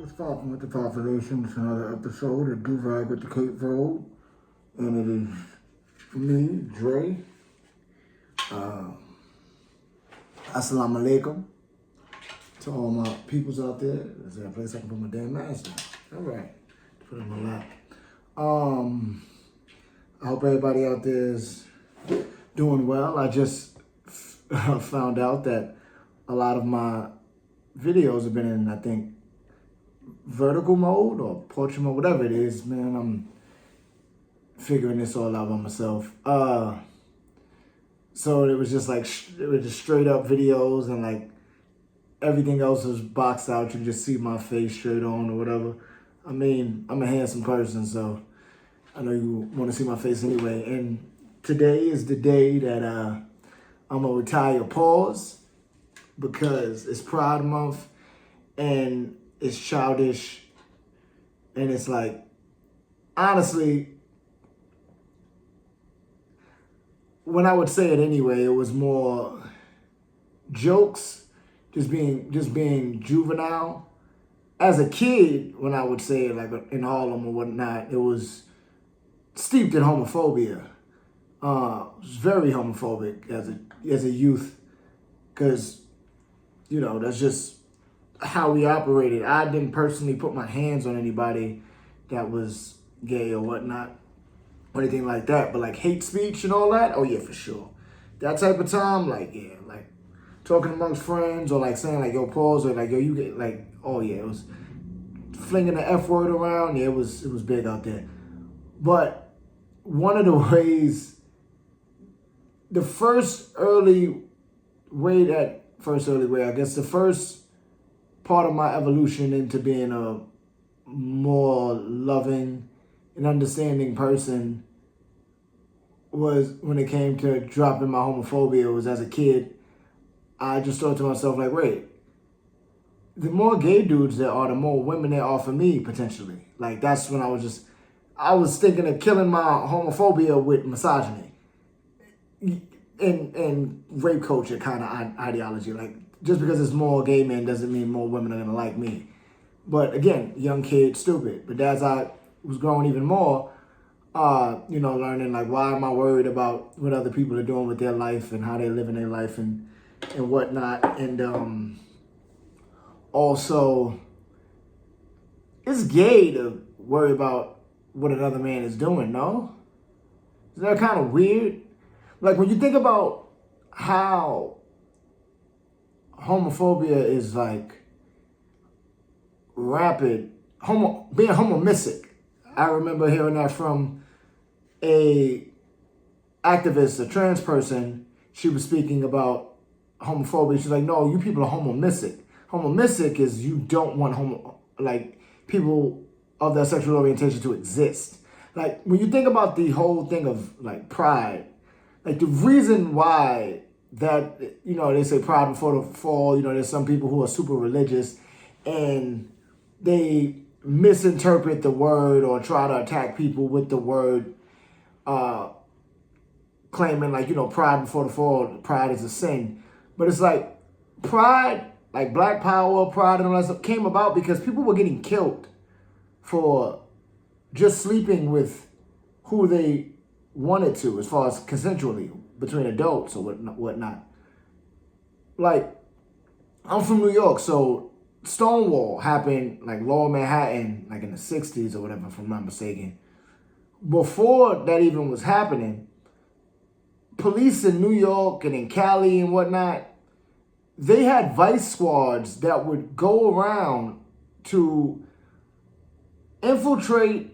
It's Falcon with the Population. It's another episode of Do Vibe with the Cape Road. And it is me, Dre. Assalamu alaikum to all my peoples out there. Is there a place I can put my damn mask on? All right. Put it in my lap. I hope everybody out there is doing well. I just found out that a lot of my videos have been in, I think, vertical mode or portrait mode, whatever it is, man. I'm figuring this all out by myself. So it was just like, it was just straight up videos, and like everything else was boxed out. You can just see my face straight on or whatever. I mean, I'm a handsome person, so I know you want to see my face anyway. And today is the day that I'm gonna retire pause, because it's Pride Month and it's childish, and it's like, honestly, when I would say it anyway, it was more jokes, just being juvenile. As a kid, when I would say it, like in Harlem or whatnot, it was steeped in homophobia. It was very homophobic as a youth, because, you know, that's just how we operated. I didn't personally put my hands on anybody that was gay or whatnot, or anything like that, but like hate speech and all that, oh yeah, for sure. That type of time, like, yeah, like talking amongst friends, or like saying like, yo, pause, or like, yo, you get, like, oh yeah, it was flinging the F word around. Yeah, it was big out there. But one of the ways, the first early way, I guess the first part of my evolution into being a more loving and understanding person was when it came to dropping my homophobia. Was as a kid. I just thought to myself, like, wait, the more gay dudes there are, the more women there are for me, potentially. Like, that's when I was thinking of killing my homophobia with misogyny and rape culture kind of ideology. Like, just because it's more gay men doesn't mean more women are gonna like me. But again, young kid, stupid. But as I was growing even more, learning, like, why am I worried about what other people are doing with their life and how they're living their life and whatnot. And also, it's gay to worry about what another man is doing, no? Isn't that kind of weird? Like, when you think about how homophobia is like rapid, being homomistic. I remember hearing that from a activist, a trans person. She was speaking about homophobia. She's like, no, you people are homomistic. Homomistic is you don't want people of that sexual orientation to exist. Like, when you think about the whole thing of like pride, like the reason why that, they say pride before the fall, there's some people who are super religious and they misinterpret the word or try to attack people with the word, claiming like, pride before the fall, pride is a sin. But it's like pride, like Black Power, pride and all that stuff came about because people were getting killed for just sleeping with who they wanted to, as far as consensually between adults or whatnot. Like, I'm from New York, so Stonewall happened, like Lower Manhattan, like in the 60s or whatever, if I'm not mistaken. Before that even was happening, police in New York and in Cali and whatnot, they had vice squads that would go around to infiltrate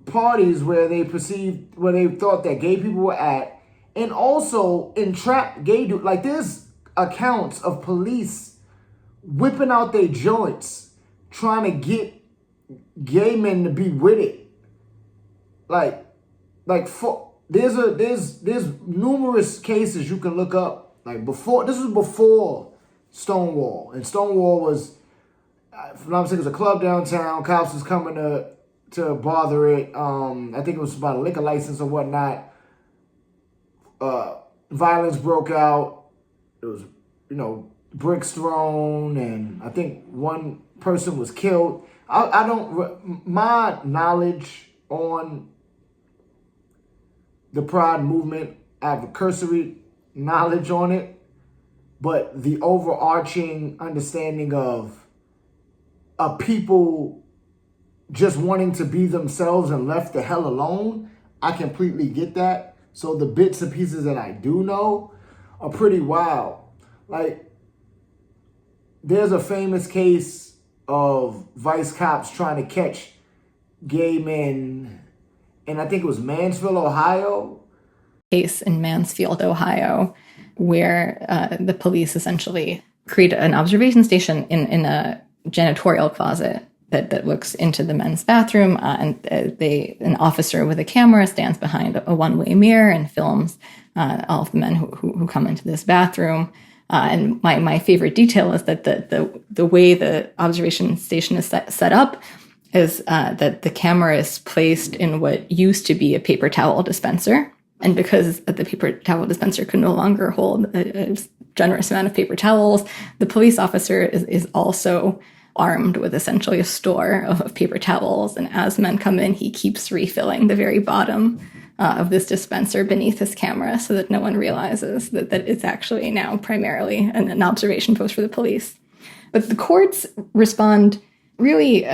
parties where they thought that gay people were at, and also entrap gay dudes. Like, there's accounts of police whipping out their joints trying to get gay men to be with it. There's numerous cases you can look up. Like, this was before Stonewall, and Stonewall was, if I'm not mistaken, it was a club downtown. Cops was coming to bother it. I think it was about a liquor license or whatnot. Violence broke out. It was, bricks thrown, and I think one person was killed. I don't, my knowledge on the Pride movement, I have a cursory knowledge on it, but the overarching understanding of people just wanting to be themselves and left the hell alone, I completely get that. So the bits and pieces that I do know are pretty wild. Like, there's a famous case of vice cops trying to catch gay men, and I think it was Mansfield, Ohio. Case in Mansfield, Ohio, where the police essentially create an observation station in a janitorial closet that looks into the men's bathroom, and an officer with a camera stands behind a one-way mirror and films all of the men who come into this bathroom. And my favorite detail is that the way the observation station is set up is that the camera is placed in what used to be a paper towel dispenser. And because the paper towel dispenser could no longer hold a generous amount of paper towels, the police officer is also armed with essentially a store of paper towels. And as men come in, he keeps refilling the very bottom of this dispenser beneath his camera so that no one realizes that it's actually now primarily an observation post for the police. But the courts respond really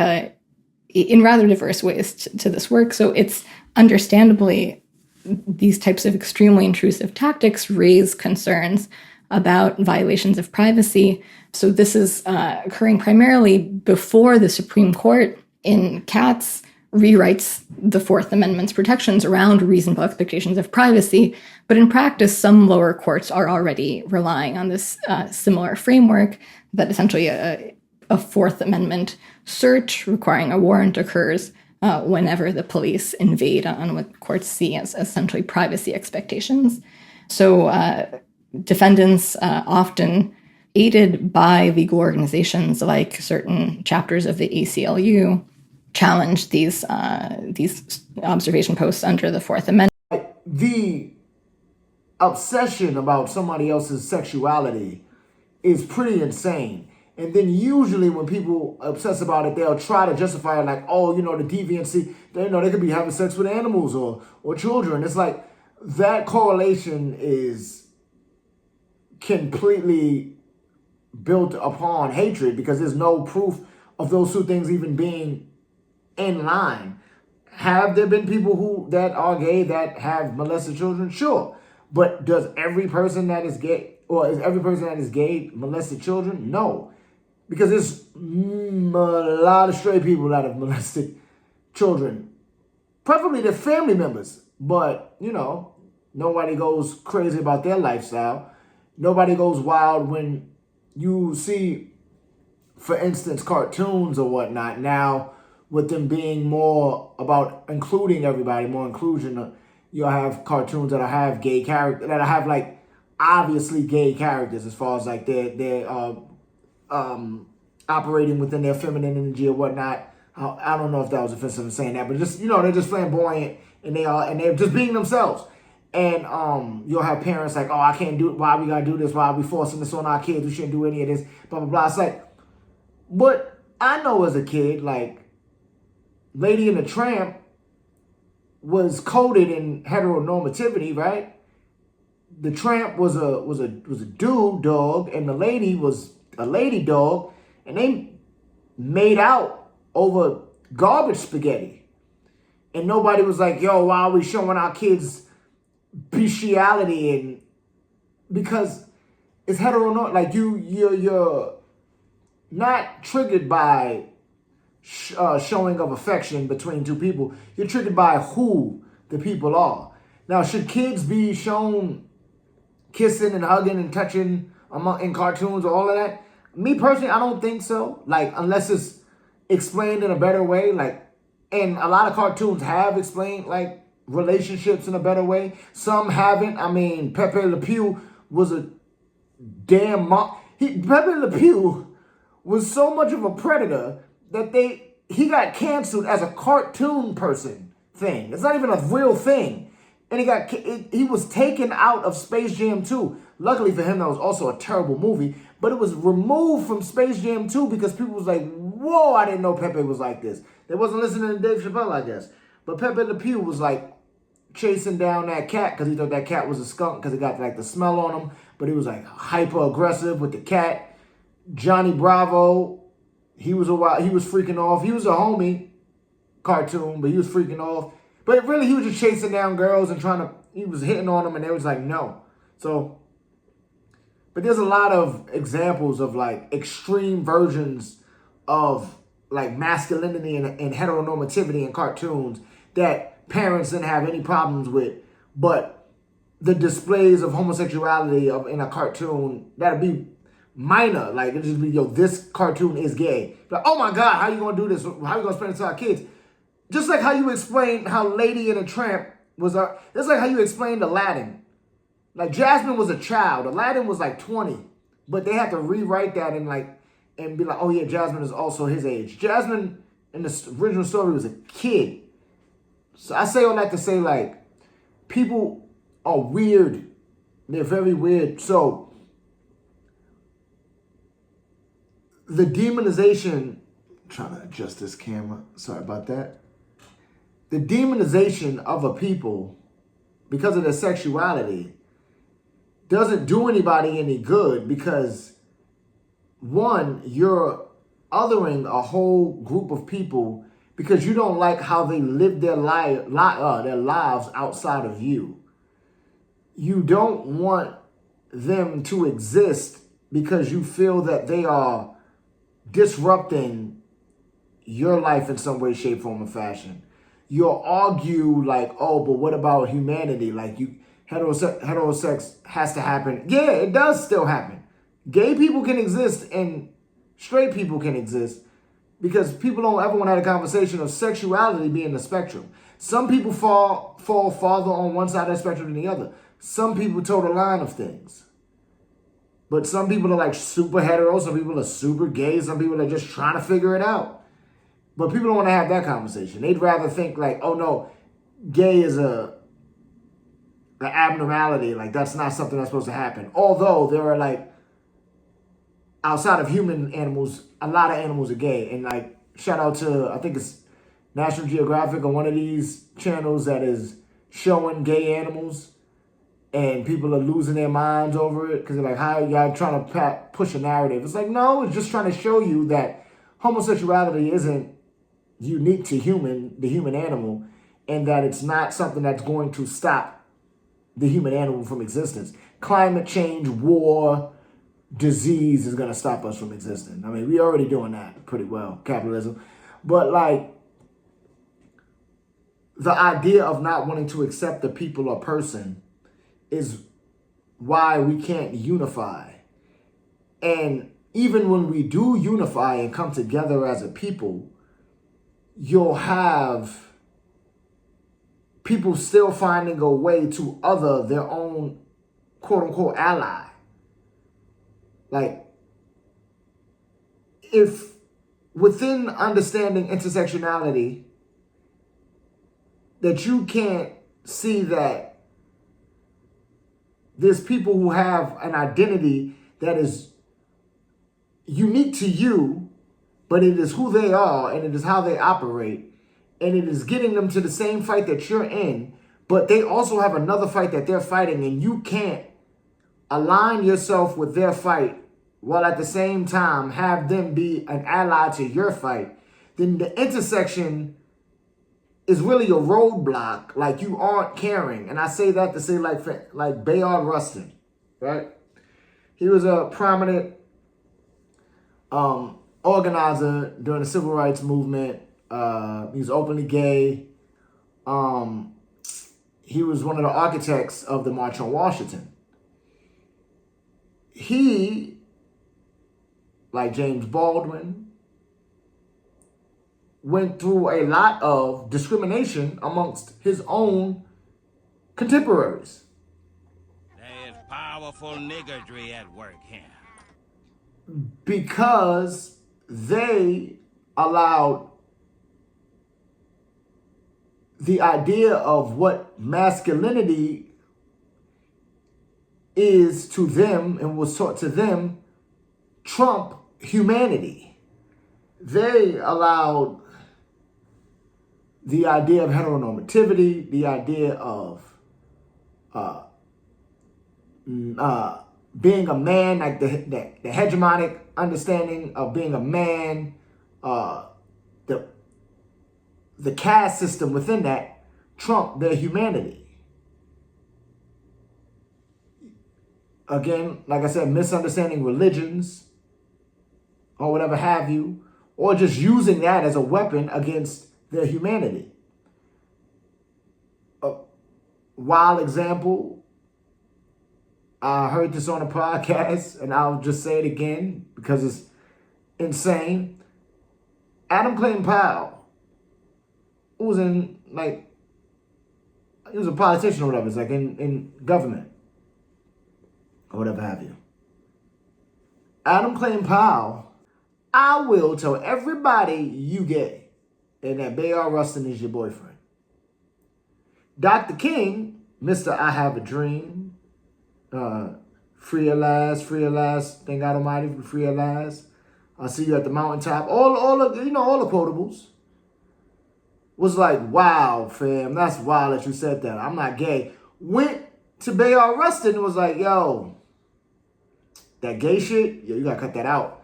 in rather diverse ways to this work. So it's understandably these types of extremely intrusive tactics raise concerns about violations of privacy. So this is occurring primarily before the Supreme Court in Katz rewrites the Fourth Amendment's protections around reasonable expectations of privacy. But in practice, some lower courts are already relying on this similar framework that essentially a Fourth Amendment search requiring a warrant occurs whenever the police invade on what courts see as essentially privacy expectations. So defendants, often aided by legal organizations like certain chapters of the ACLU, challenge these observation posts under the Fourth Amendment. The obsession about somebody else's sexuality is pretty insane. And then usually when people obsess about it, they'll try to justify it like, oh, the deviancy, they could be having sex with animals or children. It's like that correlation is completely built upon hatred because there's no proof of those two things even being in line. Have there been people that are gay that have molested children? Sure. But does every person that is gay, or is every person that is gay molested children? No. Because there's a lot of stray people that have molested children. Preferably their family members. But, nobody goes crazy about their lifestyle. Nobody goes wild when you see, for instance, cartoons or whatnot. Now, with them being more about including everybody, more inclusion, you'll have cartoons that have gay characters, that have like obviously gay characters as far as like they're operating within their feminine energy or whatnot. I don't know if that was offensive in saying that, but just they're just flamboyant and they're just being themselves. And you'll have parents like, oh, I can't do it. Why we gotta do this? Why are we forcing this on our kids? We shouldn't do any of this. Blah blah blah. It's like, but I know as a kid, like, Lady and the Tramp was coded in heteronormativity, right? The tramp was a dude dog, and the lady was a lady dog, and they made out over garbage spaghetti. And nobody was like, yo, why are we showing our kids bestiality? And because it's heteronormative, like you're not triggered by showing of affection between two people. You're triggered by who the people are. Now, should kids be shown kissing and hugging and touching in cartoons or all of that? Me personally, I don't think so. Like, unless it's explained in a better way. Like, and a lot of cartoons have explained like relationships in a better way. Some haven't. I mean, Pepe Le Pew was a damn Pepe Le Pew was so much of a predator that he got canceled as a cartoon person thing. It's not even a real thing. And he was taken out of Space Jam 2. Luckily for him, that was also a terrible movie. But it was removed from Space Jam 2 because people was like, whoa, I didn't know Pepe was like this. They wasn't listening to Dave Chappelle, I guess. But Pepe Le Pew was like chasing down that cat because he thought that cat was a skunk because it got like the smell on him. But he was like hyper aggressive with the cat. Johnny Bravo, he was freaking off. He was a homie cartoon, but he was freaking off. But really, he was just chasing down girls and he was hitting on them, and they was like, no. So, but there's a lot of examples of like extreme versions of like masculinity and heteronormativity in cartoons that parents didn't have any problems with, but the displays of homosexuality in a cartoon, that'd be minor. Like, it'd just be, yo, this cartoon is gay. Like, oh my God, how you gonna do this? How you gonna explain it to our kids? Just like how you explain how Lady and the Tramp was it's like how you explained Aladdin. Like, Jasmine was a child. Aladdin was like 20. But they had to rewrite that and be like, oh yeah, Jasmine is also his age. Jasmine in the original story was a kid. So I say all that to say, like, people are weird. They're very weird. So the demonization, I'm trying to adjust this camera. Sorry about that. The demonization of a people because of their sexuality doesn't do anybody any good because, one, you're othering a whole group of people because you don't like how they live their lives outside of you. You don't want them to exist because you feel that they are disrupting your life in some way, shape, form, or fashion. You'll argue like, oh, but what about humanity? Like, heterosex has to happen. Yeah, it does still happen. Gay people can exist and straight people can exist because people don't ever want to have a conversation of sexuality being the spectrum. Some people fall farther on one side of the spectrum than the other. Some people toe the line of things. But some people are like super hetero, some people are super gay, some people are just trying to figure it out. But people don't want to have that conversation. They'd rather think like, oh no, gay is an abnormality. Like, that's not something that's supposed to happen. Although there are like, outside of human animals, a lot of animals are gay. And like, shout out to, I think it's National Geographic or one of these channels that is showing gay animals. And people are losing their minds over it because they're like, how y'all trying to push a narrative? It's like, no, it's just trying to show you that homosexuality isn't unique to the human animal, and that it's not something that's going to stop the human animal from existence. Climate change, war, disease is going to stop us from existing. I mean, we're already doing that pretty well, capitalism. But like, the idea of not wanting to accept the people or person is why we can't unify. And even when we do unify and come together as a people, you'll have people still finding a way to other their own quote unquote ally. Like, if within understanding intersectionality, that you can't see that there's people who have an identity that is unique to you, but it is who they are and it is how they operate. And it is getting them to the same fight that you're in, but they also have another fight that they're fighting, and you can't align yourself with their fight while at the same time have them be an ally to your fight. Then the intersection is really a roadblock, like you aren't caring. And I say that to say like Bayard Rustin, right? He was a prominent organizer during the civil rights movement. He was openly gay. He was one of the architects of the March on Washington. He, like James Baldwin, went through a lot of discrimination amongst his own contemporaries. There is powerful niggardry at work here. Because they allowed the idea of what masculinity is to them and was taught to them trump humanity. They allowed the idea of heteronormativity, the idea of being a man, like the hegemonic understanding of being a man, the caste system within that trump their humanity. Again, like I said, misunderstanding religions or whatever have you, or just using that as a weapon against their humanity. A wild example, I heard this on a podcast, and I'll just say it again because it's insane. Adam Clayton Powell, who was he was a politician or whatever, it's like in government or whatever have you. Adam Clayton Powell, I will tell everybody you gay and that Bayard Rustin is your boyfriend. Dr. King, Mr. I Have a Dream, free at last, thank God Almighty for free at last. I'll see you at the mountaintop. All of all the quotables was like, wow, fam, that's wild that you said that. I'm not gay. Went to Bayard Rustin and was like, yo, that gay shit, yo, you gotta cut that out.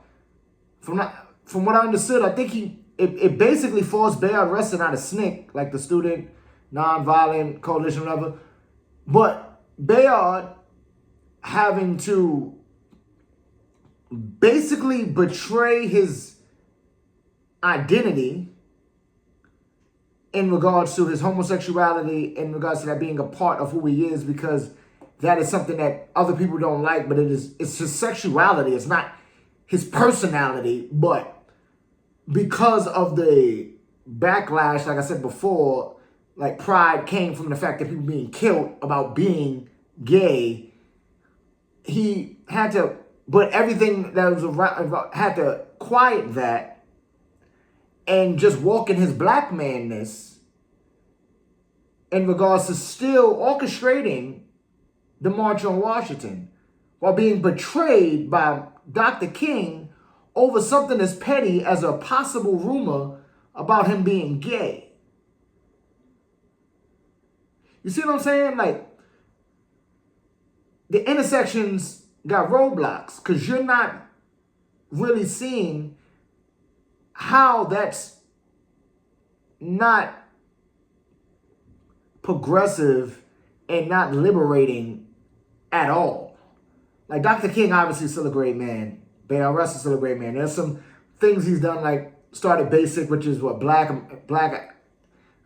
From what I understood, I think it basically forced Bayard Rustin out of SNCC, like the Student Nonviolent Coalition, whatever. But Bayard having to basically betray his identity in regards to his homosexuality, in regards to that being a part of who he is, because that is something that other people don't like, but it's his sexuality. It's not his personality, but because of the backlash, like I said before, like pride came from the fact that people being killed about being gay. He had to, but everything that was around had to quiet that and just walk in his black manness in regards to still orchestrating the March on Washington while being betrayed by Dr. King over something as petty as a possible rumor about him being gay. You see what I'm saying? Like, the intersections got roadblocks because you're not really seeing how that's not progressive and not liberating at all. Like, Dr. King obviously is still a great man. Bayard Rustin is still a great man. There's some things he's done, like started Basic, which is what black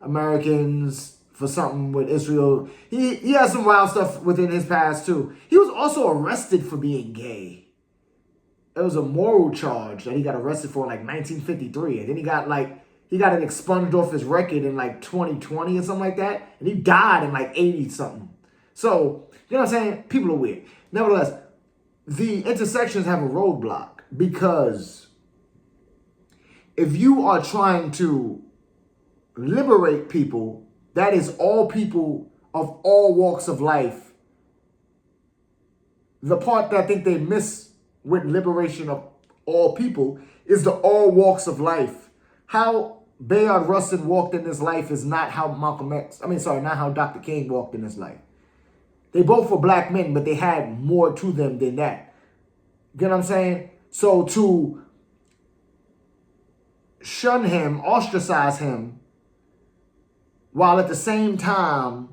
Americans for something with Israel. He has some wild stuff within his past too. He was also arrested for being gay. It was a moral charge that he got arrested for in like 1953, and then he got it expunged off his record in like 2020 or something like that, and he died in like 80 something. So, you know what I'm saying? People are weird. Nevertheless, the intersections have a roadblock because if you are trying to liberate people, that is all people of all walks of life. The part that I think they miss with liberation of all people is the all walks of life. How Bayard Rustin walked in this life is not how not how Dr. King walked in his life. They both were black men, but they had more to them than that. You know what I'm saying? So to shun him, ostracize him, while at the same time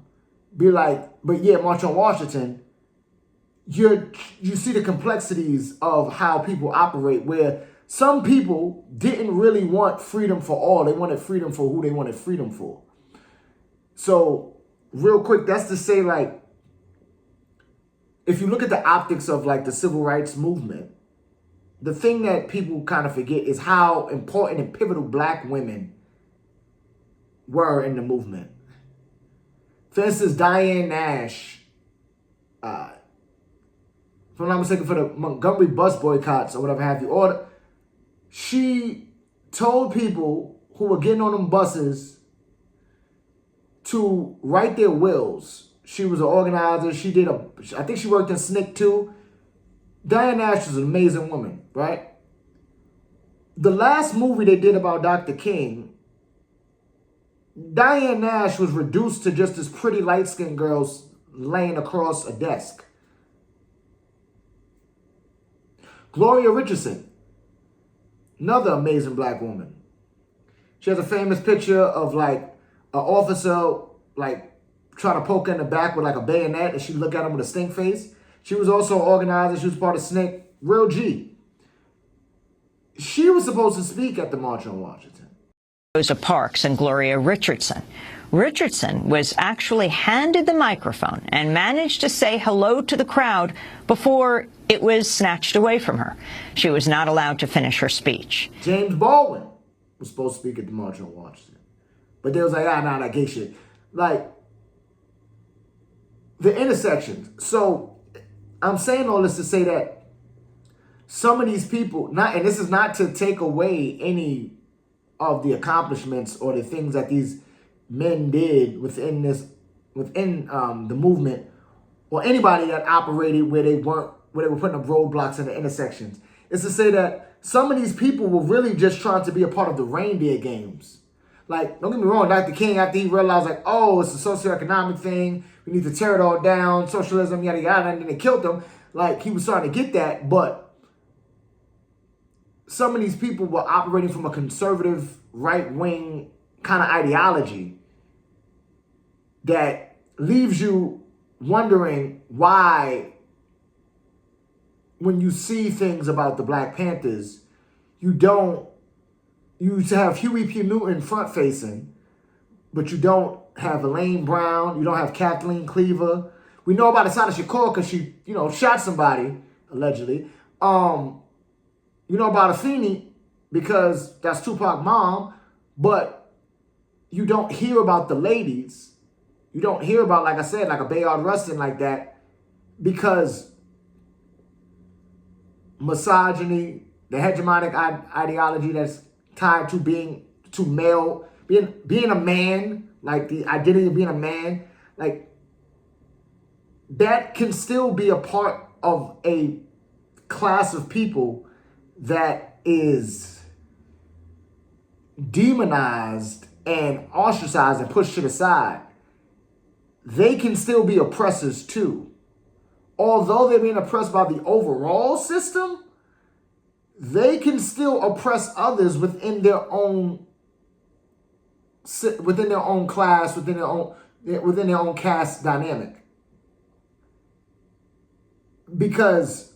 be like, but yeah, March on Washington, you see the complexities of how people operate, where some people didn't really want freedom for all. They wanted freedom for who they wanted freedom for. So real quick, that's to say, like, if you look at the optics of like the civil rights movement, the thing that people kind of forget is how important and pivotal black women were in the movement. For instance, Diane Nash, if I'm not mistaken, for the Montgomery bus boycotts or whatever have you, she told people who were getting on them buses to write their wills. She was an organizer. I think she worked in SNCC too. Diane Nash is an amazing woman, right? The last movie they did about Dr. King, Diane Nash was reduced to just this pretty light-skinned girl laying across a desk. Gloria Richardson, another amazing black woman. She has a famous picture of like an officer like trying to poke her in the back with like a bayonet, and she look at him with a stink face. She was also an organizer. She was part of SNCC. Real G. She was supposed to speak at the March on Washington. Rosa Parks and Gloria Richardson. Richardson was actually handed the microphone and managed to say hello to the crowd before it was snatched away from her. She was not allowed to finish her speech. James Baldwin was supposed to speak at the March on Washington. But they was like, nah, that gay shit. Like, the intersections. So, I'm saying all this to say that some of these people, and this is not to take away any of the accomplishments or the things that these men did within the movement, or anybody that operated where they were putting up roadblocks in the intersections. It's to say that some of these people were really just trying to be a part of the reindeer games. Like, don't get me wrong, Dr. King, after he realized, like, oh, it's a socioeconomic thing, we need to tear it all down, socialism, yada, yada, and then they killed him. Like, he was starting to get that, but some of these people were operating from a conservative, right-wing kind of ideology that leaves you wondering why, when you see things about the Black Panthers, you have Huey P. Newton front-facing, but you don't have Elaine Brown, you don't have Kathleen Cleaver. We know about Assata Shakur because she, shot somebody, allegedly. You know about Afeni because that's Tupac's mom, but you don't hear about the ladies. You don't hear about, like I said, like a Bayard Rustin like that, because misogyny, the hegemonic ideology that's tied to being a man, like the identity of being a man, like that can still be a part of a class of people that is demonized and ostracized and pushed to the side. They can still be oppressors too. Although they're being oppressed by the overall system, they can still oppress others within their own class, within their own caste dynamic. Because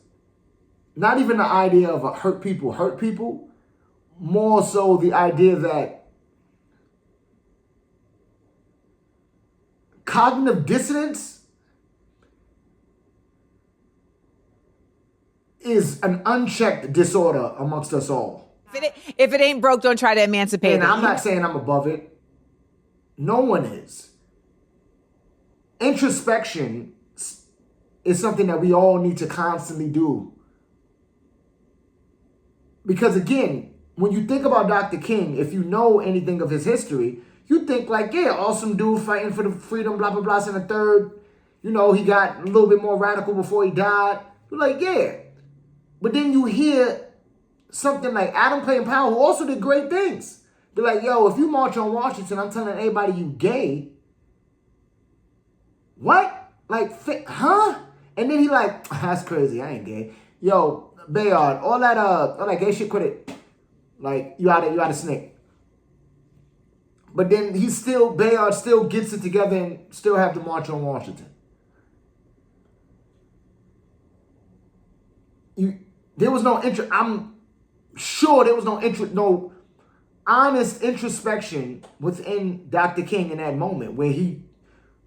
not even the idea of a hurt people, more so the idea that cognitive dissonance is an unchecked disorder amongst us all. If it ain't broke, don't try to emancipate And it. I'm not saying I'm above it. No one is. Introspection is something that we all need to constantly do. Because again, when you think about Dr. King, if you know anything of his history, you think like, yeah, awesome dude fighting for the freedom, blah, blah, blah, and the third. He got a little bit more radical before he died. You're like, yeah. But then you hear something like Adam Clayton Powell, who also did great things. They're like, yo, if you march on Washington, I'm telling everybody you gay. What? Like, huh? And then he like, that's crazy, I ain't gay. Yo, Bayard, all that gay shit, quit it. Like, you out of snake. But then Bayard still gets it together and still have to march on Washington. I'm sure there was no honest introspection within Dr. King in that moment where you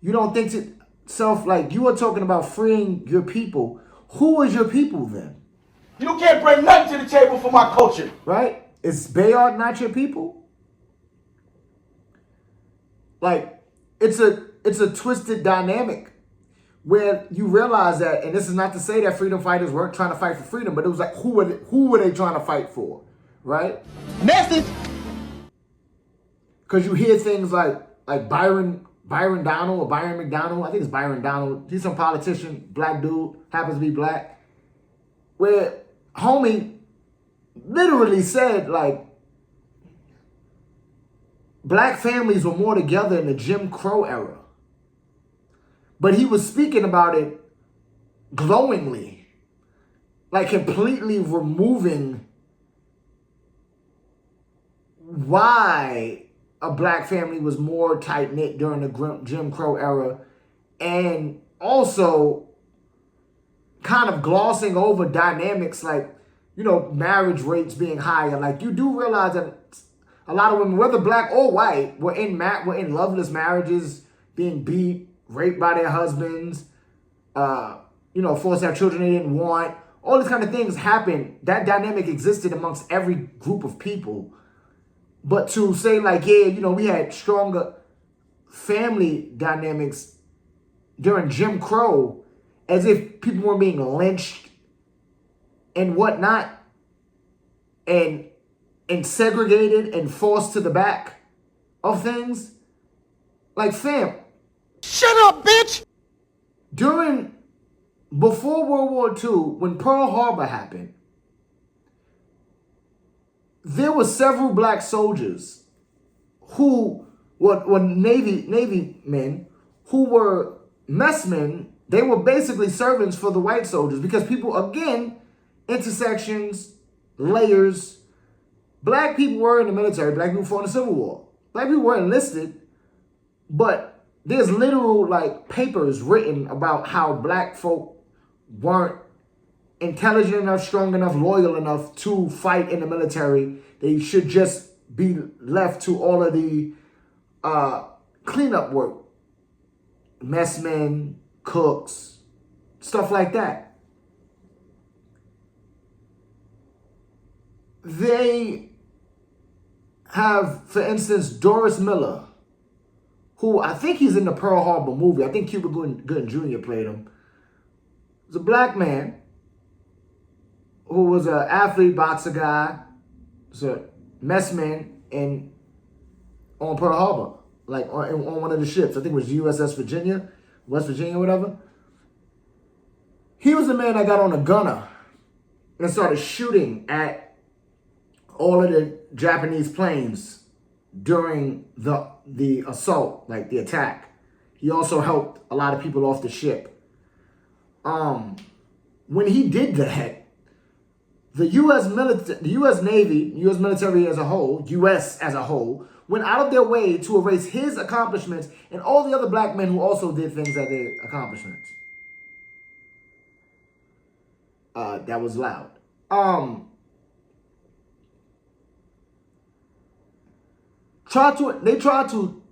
don't think to self, like, you were talking about freeing your people. Who is your people then? You can't bring nothing to the table for my culture. Right? Is Bayard not your people? Like, it's a twisted dynamic where you realize that, and this is not to say that freedom fighters weren't trying to fight for freedom, but it was like, who were they trying to fight for? Right? Message. Because you hear things like Byron Byron Donald or Byron McDonald. I think it's Byron Donald. He's some politician, black dude, happens to be black. Where homie literally said, like, black families were more together in the Jim Crow era. But he was speaking about it glowingly, like completely removing why a black family was more tight-knit during the Jim Crow era, and also kind of glossing over dynamics like, you know, marriage rates being higher. Like, you do realize that a lot of women, whether black or white, were in loveless marriages, being beat, raped by their husbands, you know, forced to have children they didn't want. All these kind of things happened. That dynamic existed amongst every group of people. But to say like, yeah, you know, we had stronger family dynamics during Jim Crow, as if people were being lynched and whatnot, and segregated and forced to the back of things. Like, fam, Shut up, bitch! Before World War II, when Pearl Harbor happened, there were several black soldiers who were Navy men who were messmen. They were basically servants for the white soldiers because people, again, intersections, layers. Black people were in the military. Black people fought in the Civil War. Black people were enlisted, but there's literal like papers written about how black folk weren't intelligent enough, strong enough, loyal enough to fight in the military. They should just be left to all of the cleanup work. Messmen, cooks, stuff like that. They have, for instance, Doris Miller, who I think he's in the Pearl Harbor movie. I think Cuba Gooding Jr. played him. He's a black man who was an athlete, boxer guy, was a messman on Pearl Harbor, like on one of the ships. I think it was USS Virginia, West Virginia, whatever. He was the man that got on a gunner and started shooting at all of the Japanese planes during the assault, like the attack. He also helped a lot of people off the ship. When he did that, the U.S. Navy, U.S. military as a whole, U.S. as a whole, went out of their way to erase his accomplishments and all the other black men who also did things at their accomplishments. That was loud. They tried to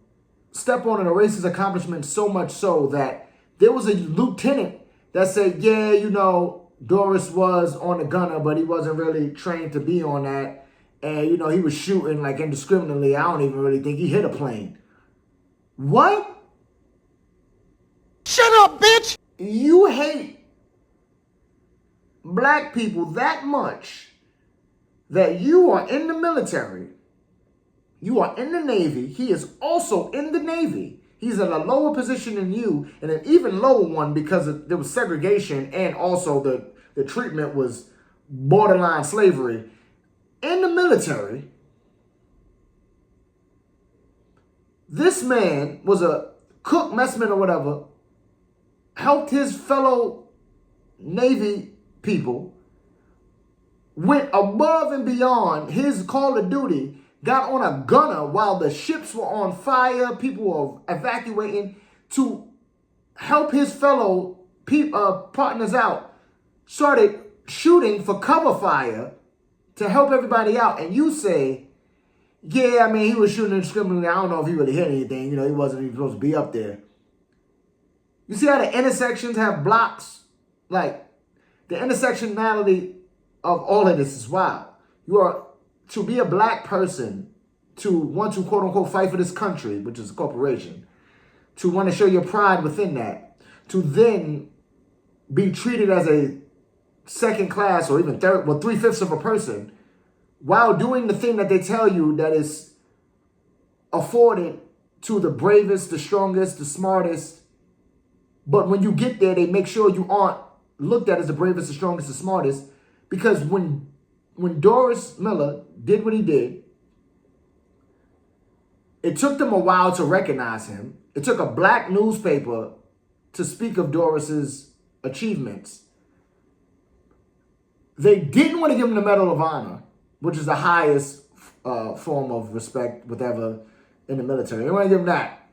step on and erase his accomplishments so much so that there was a lieutenant that said, yeah, you know, Doris was on the gunner, but he wasn't really trained to be on that. And, you know, he was shooting like indiscriminately. I don't even really think he hit a plane. What? Shut up, bitch! You hate black people that much that you are in the military. You are in the Navy. He is also in the Navy. He's in a lower position than you, and an even lower one because there was segregation and also the treatment was borderline slavery. In the military, this man was a cook, messman or whatever, helped his fellow Navy people, went above and beyond his call of duty, got on a gunner while the ships were on fire, people were evacuating, to help his fellow partners out, started shooting for cover fire to help everybody out. And you say, yeah, I mean, he was shooting indiscriminately. I don't know if he really hit anything. You know, he wasn't even supposed to be up there. You see how the intersections have blocks? Like, the intersectionality of all of this is wild. You are, to be a black person, to want to quote unquote fight for this country, which is a corporation, to want to show your pride within that, to then be treated as a second class or even third, well, 3/5 of a person, while doing the thing that they tell you that is afforded to the bravest, the strongest, the smartest. But when you get there, they make sure you aren't looked at as the bravest, the strongest, the smartest. Because when Doris Miller did what he did, it took them a while to recognize him. It took a black newspaper to speak of Doris's achievements. They didn't want to give him the Medal of Honor, which is the highest form of respect whatever in the military. They didn't want to give him that.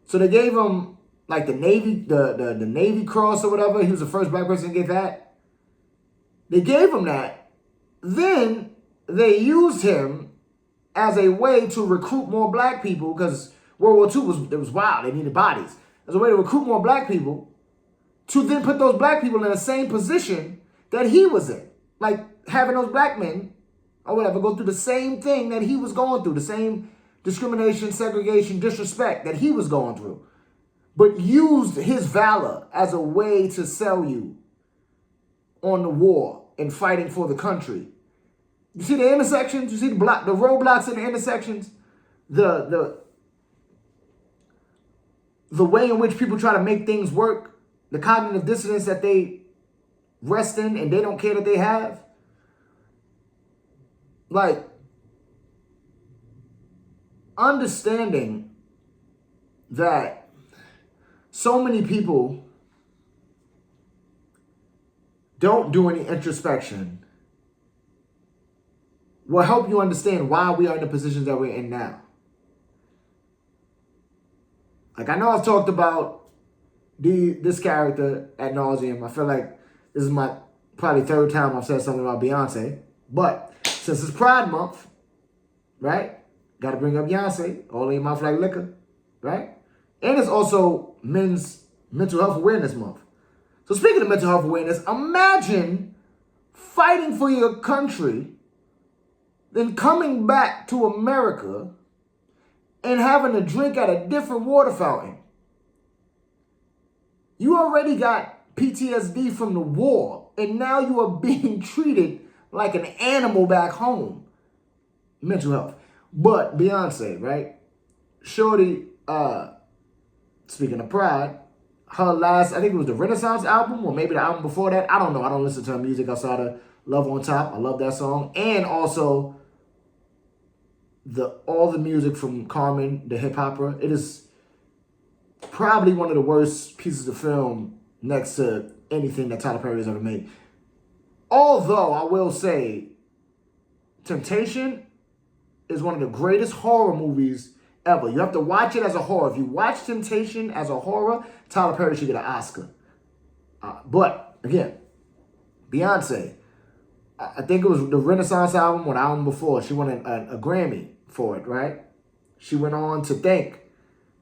So they gave him like the Navy, the Navy Cross or whatever. He was the first black person to get that. They gave him that. Then they used him as a way to recruit more black people, because World War II was wild. They needed bodies. As a way to recruit more black people, to then put those black people in the same position that he was in. Like having those black men or whatever go through the same thing that he was going through, the same discrimination, segregation, disrespect that he was going through. But used his valor as a way to sell you on the war and fighting for the country. You see the intersections? You see the roadblocks in the intersections? The way in which people try to make things work, the cognitive dissonance that they rest in and they don't care that they have. Like, understanding that so many people don't do any introspection will help you understand why we are in the positions that we're in now. Like, I know I've talked about this character ad nauseum. I feel like this is my probably third time I've said something about Beyonce. But since it's Pride Month, right? Got to bring up Beyonce, all in your mouth like liquor, right? And it's also Men's Mental Health Awareness Month. So speaking of mental health awareness, imagine fighting for your country, then coming back to America and having to drink at a different water fountain. You already got PTSD from the war, and now you are being treated like an animal back home. Mental health. But Beyonce, right? Shorty, speaking of Pride, her last, I think it was the Renaissance album, or maybe the album before that. I don't know. I don't listen to her music outside of Love on Top. I love that song. And also all the music from Carmen, the hip hopper. It is probably one of the worst pieces of film next to anything that Tyler Perry has ever made. Although I will say, Temptation is one of the greatest horror movies ever. You have to watch it as a horror. If you watch Temptation as a horror, Tyler Perry should get an Oscar. But again, Beyonce, I think it was the Renaissance album or the album before. She won a Grammy for it, right? She went on to thank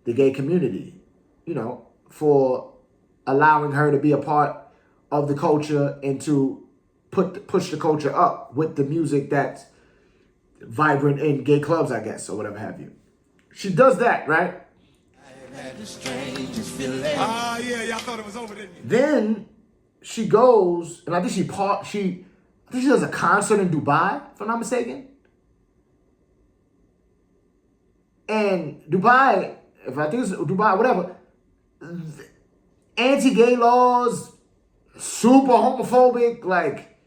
the gay community, for allowing her to be a part of the culture and to push the culture up with the music that's vibrant in gay clubs, I guess, or whatever have you. She does that, right? Y'all thought it was over, didn't you? Then she goes, and I think she does a concert in Dubai, if I'm not mistaken. And Dubai, if I think it's Dubai, whatever, anti-gay laws, super homophobic, like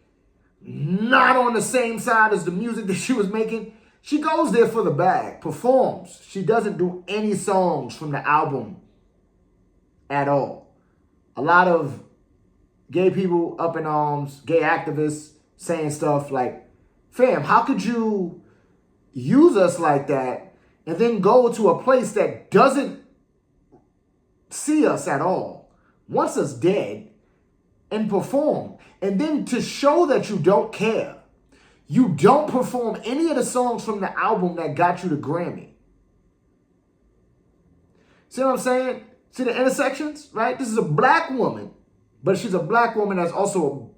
not on the same side as the music that she was making. She goes there for the bag, performs. She doesn't do any songs from the album at all. A lot of gay people up in arms, gay activists saying stuff like, fam, how could you use us like that and then go to a place that doesn't see us at all, wants us dead, and perform? And then to show that you don't care, you don't perform any of the songs from the album that got you the Grammy. See what I'm saying? See the intersections, right? This is a black woman, but she's a black woman that's also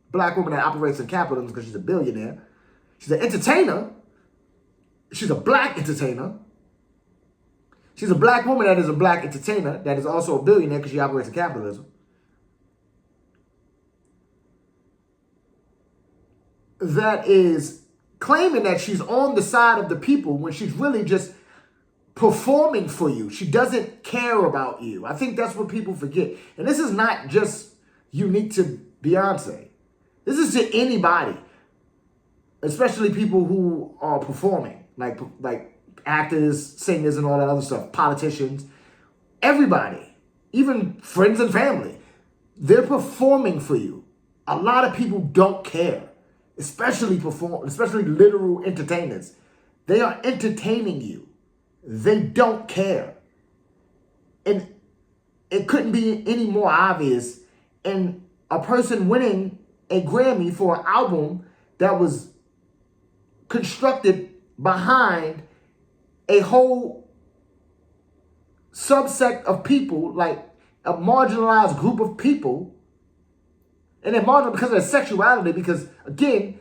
a black woman that operates in capitalism because she's a billionaire. She's an entertainer. She's a black entertainer. She's a black woman that is a black entertainer that is also a billionaire because she operates in capitalism. That is claiming that she's on the side of the people when she's really just performing for you. She doesn't care about you. I think that's what people forget. And this is not just unique to Beyonce. This is to anybody, especially people who are performing, like actors, singers, and all that other stuff, politicians, everybody, even friends and family. They're performing for you. A lot of people don't care, especially literal entertainers. They are entertaining you. They don't care. And it couldn't be any more obvious in a person winning a Grammy for an album that was constructed behind a whole subsect of people, like a marginalized group of people. And they're marginal because of their sexuality, because, again,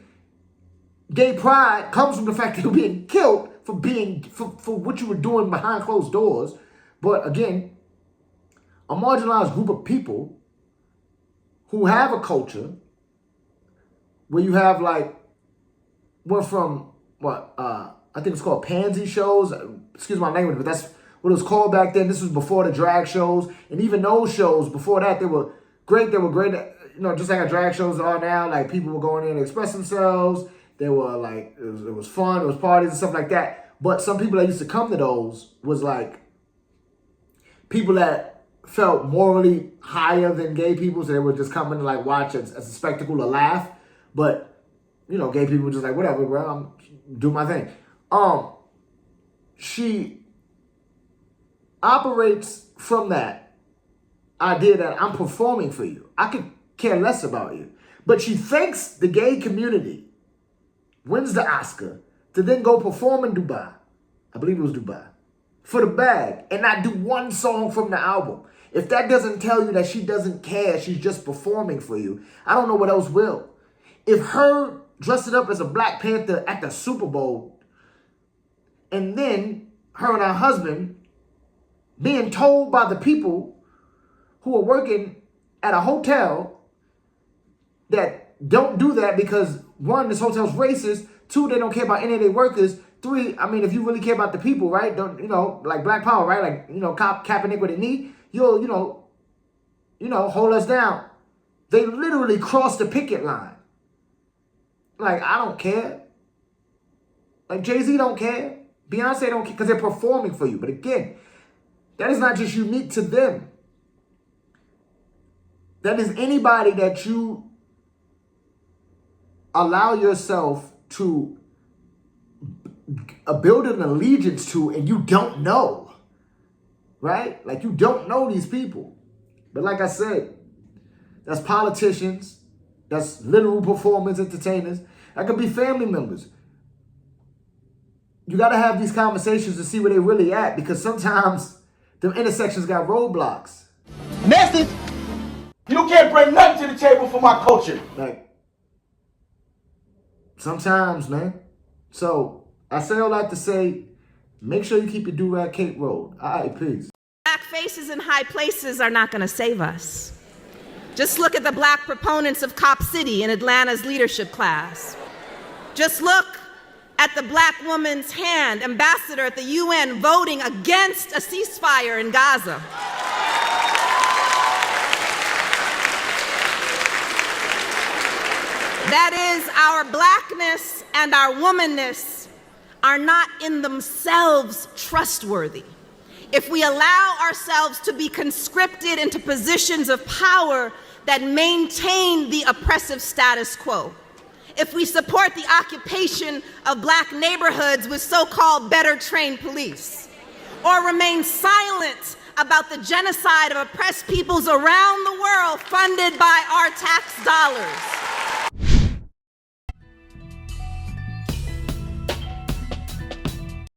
gay pride comes from the fact that you're being killed for what you were doing behind closed doors. But again, a marginalized group of people who have a culture where you have went from I think it's called pansy shows. Excuse my language, but that's what it was called back then. This was before the drag shows, and even those shows before that, they were great. They were great, just like our drag shows are now. Like, people were going in to express themselves. They were it was fun. It was parties and stuff like that. But some people that used to come to those was people that felt morally higher than gay people, so they would just come in to watch as a spectacle or laugh. But gay people were just like, whatever, bro, I'm do my thing. She operates from that idea that I'm performing for you. I could care less about you. But she thanks the gay community, wins the Oscar, to then go perform in Dubai. I believe it was Dubai. For the bag, and not do one song from the album. If that doesn't tell you that she doesn't care, she's just performing for you, I don't know what else will. If her dressing up as a Black Panther at the Super Bowl, and then her and her husband being told by the people who are working at a hotel that don't do that because, one, this hotel's racist, two, they don't care about any of their workers, three, I mean, if you really care about the people, right, don't, Black Power, right, Kaepernick with a knee, you'll, hold us down. They literally crossed the picket line. I don't care. Jay-Z don't care. Beyonce don't care, because they're performing for you. But again, that is not just unique to them. That is anybody that you allow yourself to build an allegiance to and you don't know, right? You don't know these people. But like I said, that's politicians, that's literal performance entertainers, that could be family members. You got to have these conversations to see where they really at, because sometimes them intersections got roadblocks. Message, you can't bring nothing to the table for my culture. Sometimes, man. So I say all that to say, make sure you keep your do-rag cape rolled. All right, peace. Black faces in high places are not going to save us. Just look at the Black proponents of Cop City in Atlanta's leadership class. Just look at the Black woman's hand ambassador at the UN voting against a ceasefire in Gaza. That is, our Blackness and our womanness are not in themselves trustworthy. If we allow ourselves to be conscripted into positions of power that maintain the oppressive status quo, if we support the occupation of Black neighborhoods with so-called better trained police, or remain silent about the genocide of oppressed peoples around the world funded by our tax dollars,